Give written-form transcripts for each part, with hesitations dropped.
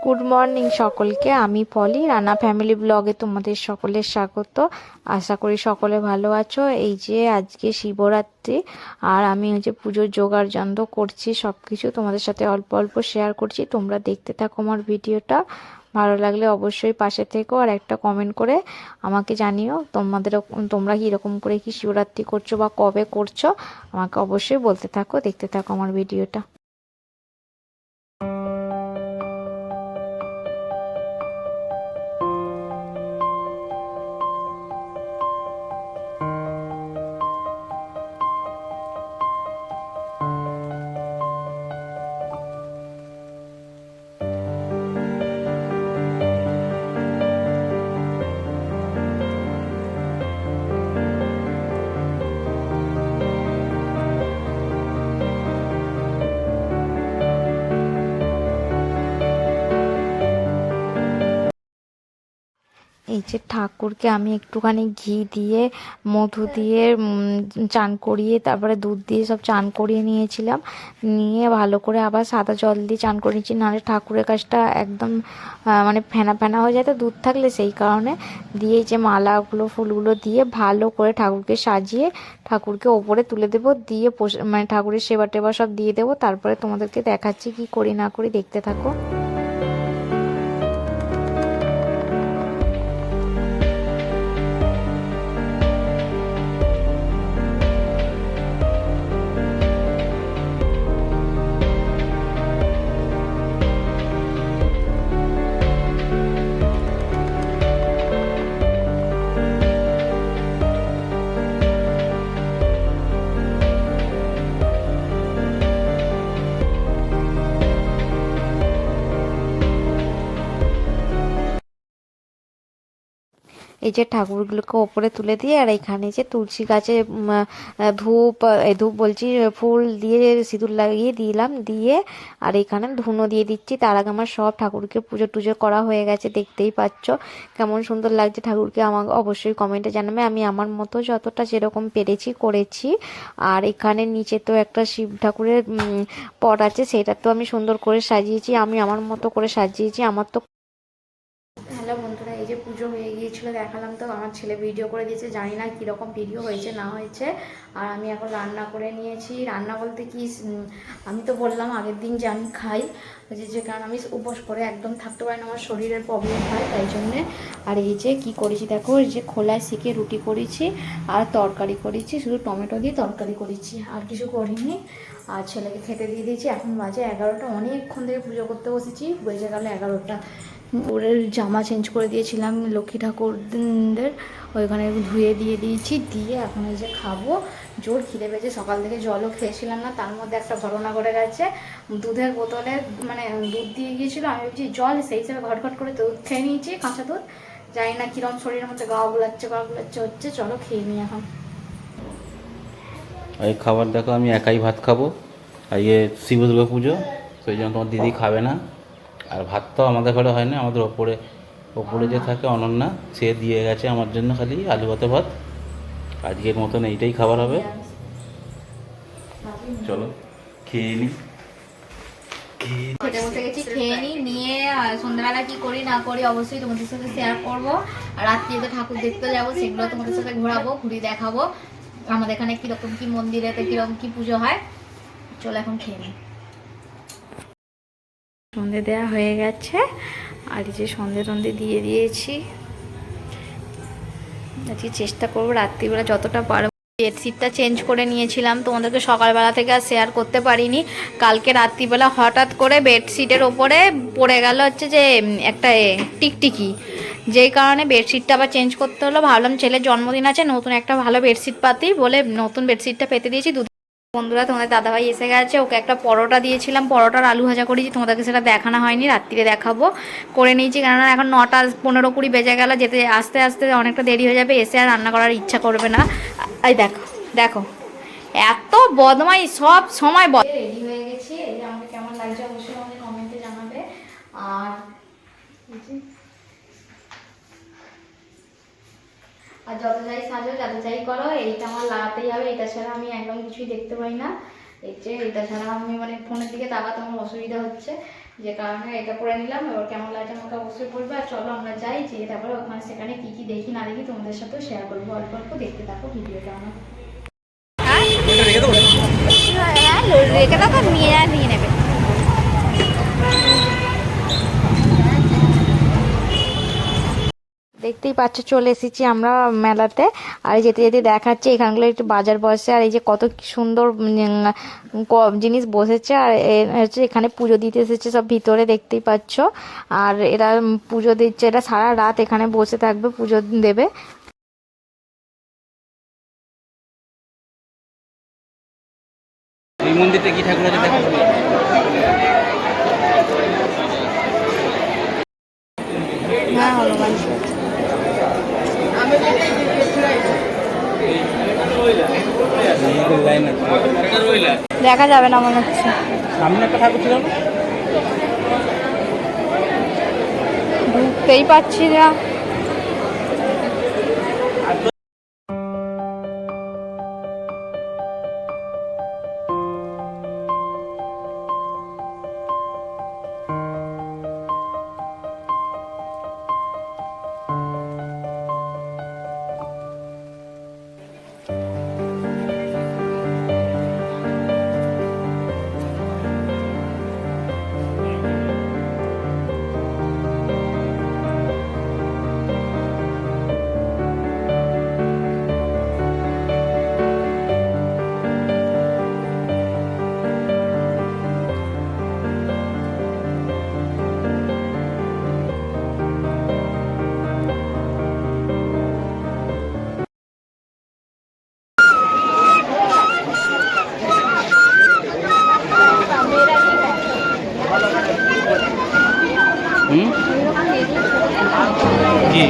Good morning সকলকে। আমি পলি, Rana family ব্লগে তোমাদের সকলের স্বাগত। আশা করি সকলে ভালো আছো। এই যে আজকে শিবরাত্রি, আর আমি পুজোর জোগাড় যন্ত্র করছি, সব কিছু তোমাদের সাথে অল্প অল্প শেয়ার করছি। তোমরা দেখতে থাকো আমার ভিডিওটা। ভালো লাগলে অবশ্যই পাশে থেকো, আর একটা কমেন্ট করে আমাকে জানিও তোমরা কীরকম করে কি শিবরাত্রি করছো বা কবে করছো, আমাকে অবশ্যই বলতে থাকো। দেখতে থাকো আমার ভিডিওটা। এই যে ঠাকুরকে আমি একটুখানি ঘি দিয়ে, মধু দিয়ে চান করিয়ে, তারপরে দুধ দিয়ে সব চান করিয়ে নিয়েছিলাম। নিয়ে ভালো করে আবার সাদা জল দিয়ে চান করে নিয়েছি, নাহলে ঠাকুরের কাছটা একদম মানে ফেনা ফেনা হয়ে যায় তো দুধ থাকলে, সেই কারণে দিয়ে যে মালাগুলো ফুলগুলো দিয়ে ভালো করে ঠাকুরকে সাজিয়ে ঠাকুরকে ওপরে তুলে দেবো। দিয়ে মানে ঠাকুরের সেবা টেবা সব দিয়ে দেবো। তারপরে তোমাদেরকে দেখাচ্ছি কি করি না করি, দেখতে থাকো। এই যে ঠাকুরগুলোকে ওপরে তুলে দিয়ে, আর এখানে যে তুলসী গাছে ধূপ বলছি, ফুল দিয়ে সিঁদুর লাগিয়ে দিলাম, দিয়ে আর এখানে ধুনো দিয়ে দিচ্ছি। তার আগে আমার সব ঠাকুরকে পুজো টুজো করা হয়ে গেছে, দেখতেই পাচ্ছ কেমন সুন্দর লাগছে ঠাকুরকে। আমাকে অবশ্যই কমেন্টে জানাবে। আমি আমার মতো যতটা যেরকম পেরেছি করেছি। আর এখানে নিচে তো একটা শিব ঠাকুরের পট আছে, সেটা তো আমি সুন্দর করে সাজিয়েছি, আমি আমার মতো করে সাজিয়েছি। আমার তো হ্যালো বন্ধুরা, এই যে পুজো হয়ে গিয়েছিল দেখালাম তো, আমার ছেলে ভিডিও করে দিয়েছে, জানি না কীরকম ভিডিও হয়েছে না হয়েছে। আর আমি এখন রান্না করে নিয়েছি। রান্না বলতে কি, আমি তো বললাম আগের দিন যে আমি খাই, যে কারণ আমি উপোস করে একদম থাকতে পারি না, আমার শরীরের প্রবলেম হয়, তাই জন্যে। আর এই যে কি করেছি দেখো, এই যে খোলায় শিখে রুটি করেছি আর তরকারি করেছি, শুধু টমেটো দিয়ে তরকারি করেছি, আর কিছু করিনি। আর ছেলেকে খেতে দিয়ে দিয়েছি। এখন বাজে 11টা, অনেকক্ষণ থেকে পুজো করতে বসেছি, বেজে গেল 11টা। ওদের জামা চেঞ্জ করে দিয়েছিলাম লক্ষ্মী ঠাকুরদের, ওইখানে ধুয়ে দিয়ে দিয়েছি। দিয়ে এখন এই যে খাবো, জোর খিদে পেয়েছে, সকাল থেকে জলও খেয়েছিলাম না। তার মধ্যে একটা ঘটনা ঘটে গেছে, দুধের বোতলে মানে দুধ দিয়ে গিয়েছিলো, আমি ভাবছি জল, সেই হিসেবে ঘটঘট করে দুধ খেয়ে নিয়েছি, কাঁচা দুধ। জানি না কিরম শরীরের মধ্যে গা গুলাচ্ছে হচ্ছে। চলো খেয়ে নিই এখন। এই খাবার দেখো, আমি একাই ভাত খাবো। আর ইয়ে শিব দুর্গা পুজো, সেই জন্য তোমার দিদি খাবে না। আর ভাত তো আমাদের ঘরে হয় না, আমাদের ওপরে ওপরে যে থাকে অনন্যা, সে দিয়ে গেছে আমার জন্য খালি আলু ভাতে ভাত। আজকের মতন এইটাই খাবার হবে। চলো খেয়ে নিই। খেতে বসে গেছি, খেয়ে নিই। নিয়ে সন্ধ্যাবেলা কি করি না করি অবশ্যই তোমাদের সাথে শেয়ার করবো। আর রাত্রিতে ঠাকুর দেখতে যাবো, সেগুলো তোমাদের সাথে ঘোরাবো, ঘুরিয়ে দেখাবো আমাদের এখানে কিরকম কি মন্দিরেতে কিরকম কি পুজো হয়। চলো এখন খেয়ে নিই। সন্ধে দেওয়া হয়ে গেছে, আর এই যে সন্ধে দিয়ে দিয়েছি। আজকে চেষ্টা করবো রাত্রিবেলা যতটা পারবো। বেডশিটটা চেঞ্জ করে নিয়েছিলাম, তোমাদেরকে সকালবেলা থেকে আর শেয়ার করতে পারিনি। কালকে রাত্রিবেলা হঠাৎ করে বেডশিটের ওপরে পড়ে গেল যে একটা টিকটিকি, যেই কারণে বেডশিটটা আবার চেঞ্জ করতে হলো। ভাবলাম ছেলের জন্মদিন আছে, নতুন একটা ভালো বেডশিট পাতি বলে নতুন বেডশিটটা পেতে দিয়েছি। বন্ধুরা, তোমাদের দাদাভাই এসে গেছে, ওকে একটা পরোটা দিয়েছিলাম, পরোটার আলু ভাজা করেছি, তোমাদেরকে সেটা দেখানো হয়নি, রাত্রিরে দেখাবো। করে নিয়েছি, কেননা এখন 9টা 15-20 বেজে গেল, যেতে আস্তে আস্তে অনেকটা দেরি হয়ে যাবে, এসে আর রান্না করার ইচ্ছা করবে না। এই দেখো দেখো, এত বদমাই সব সময় রেডি হয়ে গেছি। এই যে আমাকে কেমন লাগছে অবশ্যই আমাকে কমেন্টে জানাবে। আর যত যাই সাজো, যত যাই করো, এইটা আমার লাগাতেই হবে, এটা ছাড়া আমি একদম কিছুই দেখতে পাই না। এই যে এটা ছাড়া আমি মানে ফোনের দিকে তাকাতে আমার অসুবিধা হচ্ছে। যে কারণে এটা করে নিলাম। এবার কেমন লাগছে আমাকে অবশ্যই বলবে। আর চলো আমরা যাই, যে তারপরে ওখানে সেখানে কি কি দেখি না দেখি তোমাদের সাথেও শেয়ার করবো। অল্প অল্প দেখতে থাকো ভিডিওটা আমার। হ্যাঁ রেখে দাও, নিয়ে নেবে। দেখতেই পাচ্ছ চলে এসেছি আমরা মেলাতে। আর যেতে যেতে দেখাচ্ছে এখানগুলো একটু বাজার বসে, আর এই যে কত সুন্দর জিনিস বসেছে। আর হচ্ছে এখানে পুজো দিতে এসেছে সব ভিতরে, দেখতেই পাচ্ছ। আর এরা পুজো দিচ্ছে, এরা সারা রাত এখানে বসে থাকবে, পুজো দেবে। এই মন্দিরটা কি ঠাকুর আছে দেখো। হ্যাঁ হনুমান। দেখা যাবে না মনে হচ্ছে। সামনে একটা ঠাকুর ছিল না? ঢুকতেই পাচ্ছি না। হুম কি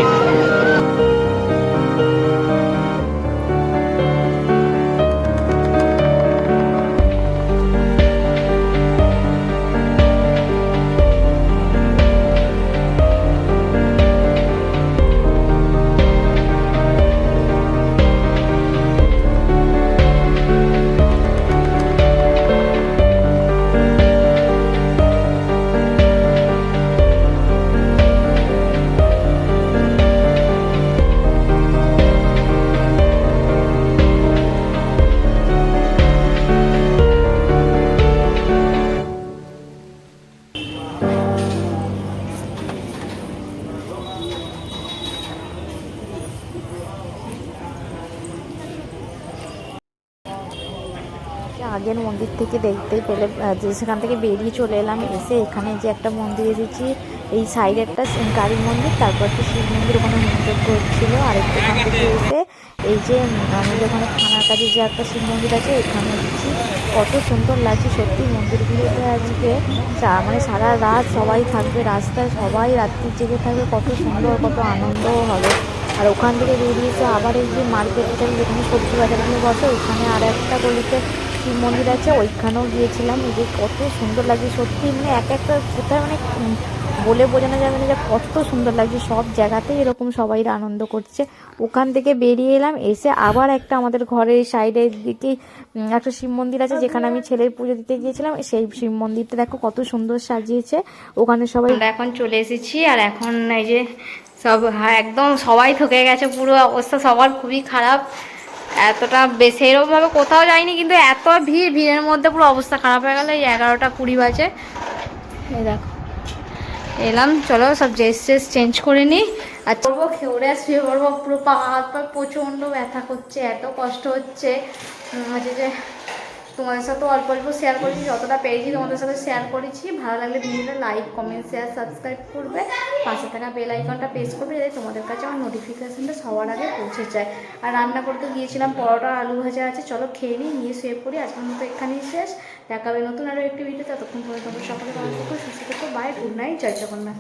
আগের মন্দির থেকে দেখতেই পেলে, যে সেখান থেকে বেরিয়ে চলে এলাম। এসে এখানে যে একটা মন্দির এসেছি, এই সাইডে একটা কালী মন্দির, তারপর একটা শিব মন্দির, ওখানে হোমযজ্ঞ হচ্ছিলো। আর একটু এখান থেকে এসে এই যে আমাদের ওখানে থানার কাছে যে একটা শিব মন্দির আছে, এখানে এসেছি। কত সুন্দর লাগছে সত্যি মন্দিরগুলোতে। আজকে মানে সারা রাত সবাই থাকবে রাস্তায়, সবাই রাত্রি জেগে থাকবে, কত সুন্দর, কত আনন্দও হবে। আর ওখান থেকে বেরিয়ে এসে আবার এই যে মার্কেটটা যেখানে সবজি বাজারগুলো বসে, ওইখানে আর একটা গলিতে শিব মন্দির আছে, ওইখানেও গিয়েছিলাম। এই যে কত সুন্দর লাগছে সত্যি, মানে এক একটা কোথায় মানে বলে বোঝানো যাবে না যে কত সুন্দর লাগছে। সব জায়গাতেই এরকম সবাই আনন্দ করছে। ওখান থেকে বেরিয়ে এলাম, এসে আবার একটা আমাদের ঘরের সাইডের দিকে একটা শিব মন্দির আছে, যেখানে আমি ছেলের পুজো দিতে গিয়েছিলাম। সেই শিব মন্দিরটা দেখো কত সুন্দর সাজিয়েছে। ওখানে সবাই এখন চলে এসেছি। আর এখন এই যে সব একদম সবাই থকে গেছে, পুরো অবস্থা সবার খুবই খারাপ। এতটা সেরকমভাবে কোথাও যায়নি, কিন্তু এত ভিড়ের মধ্যে পুরো অবস্থা খারাপ হয়ে গেল। এই 11টা 20 বাজে। এই দেখো এলাম, চলো সব ড্রেস চেঞ্জ করে নিই। আর চলবো খেয়ে শুয়ে পড়বো। পুরো পা হাত পা প্রচণ্ড ব্যথা করছে, এত কষ্ট হচ্ছে। হচ্ছে যে তোমাদের সাথে অল্প অল্প শেয়ার করেছি, যতটা পেরেছি তোমাদের সাথে শেয়ার করেছি। ভালো লাগলে ভিডিওটা লাইক কমেন্ট শেয়ার সাবস্ক্রাইব করবে, পাশে থাকা বেল আইকনটা প্রেস করবে, যাতে তোমাদের কাছে আমার নোটিফিকেশানটা সবার আগে পৌঁছে যায়। আর রান্না করতে গিয়েছিলাম, পরোটা আলু ভাজা আছে, চলো খেয়ে নিই, নিয়ে শুয়ে পড়ি। আজকের মতো এখানেই শেষ, দেখাবে নতুন আরও একটি ভিডিও। ততক্ষণ পর্যন্ত সকলে ভালো থেকো, সুস্থ থেকো, বাই, গুড নাইট, জয় জগন্নাথ।